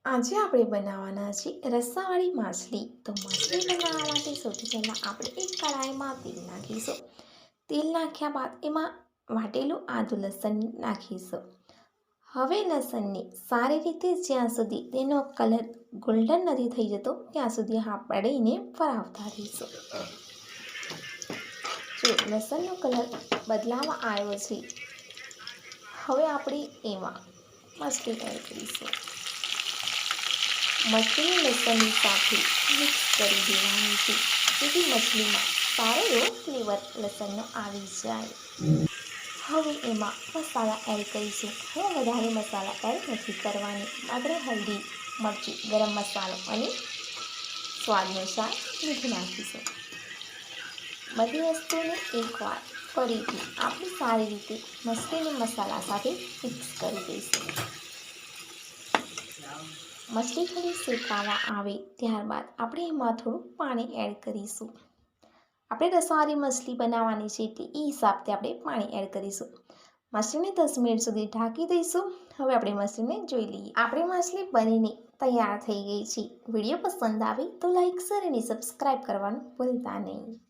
આજે આપણે બનાવવાના છીએ રસાવાળી માછલી। તો માછલી બનાવવા માટે સૌથી પહેલાં આપણે એક કઢાઈમાં તેલ નાખીશું। તેલ નાખ્યા બાદ એમાં વાટેલું આદું લસણ નાખીશું। હવે લસણને સારી રીતે જ્યાં સુધી તેનો કલર ગોલ્ડન નથી થઈ જતો ત્યાં સુધી આપણે એને ફરાવતા રહીશું। જો લસણનો કલર બદલાવા આવ્યો છે, હવે આપણે એમાં મછલી એડ કરીશું। મછલીને લસણની સાથે મિક્સ કરી દેવાની છે, જેથી મછલીમાં સારો એવો ફ્લેવર લસણનો આવી જાય। હવે એમાં મસાલા એડ કરીશું। હવે વધારે મસાલા એડ નથી કરવાની, માત્ર હળદી, મરચું, ગરમ મસાલો અને સ્વાદ અનુસાર મીઠું નાખીશું। બધી વસ્તુને એકવાર ફરીથી આપણે સારી રીતે મછલીને મસાલા સાથે મિક્સ કરી દઈશું। મછલી થોડી શેકાવા આવે ત્યારબાદ આપણે એમાં થોડું પાણી એડ કરીશું। આપણે રસાવાળી મછલી બનાવવાની છે એટલે એ હિસાબથી આપણે પાણી એડ કરીશું। મછલીને 10 મિનિટ સુધી ઢાંકી દઈશું। હવે આપણે મછલીને જોઈ લઈએ। આપણી મછલી બનીને તૈયાર થઈ ગઈ છે। વિડીયો પસંદ આવે તો લાઈક, શેર અને સબસ્ક્રાઈબ કરવાનું ભૂલતા નહીં।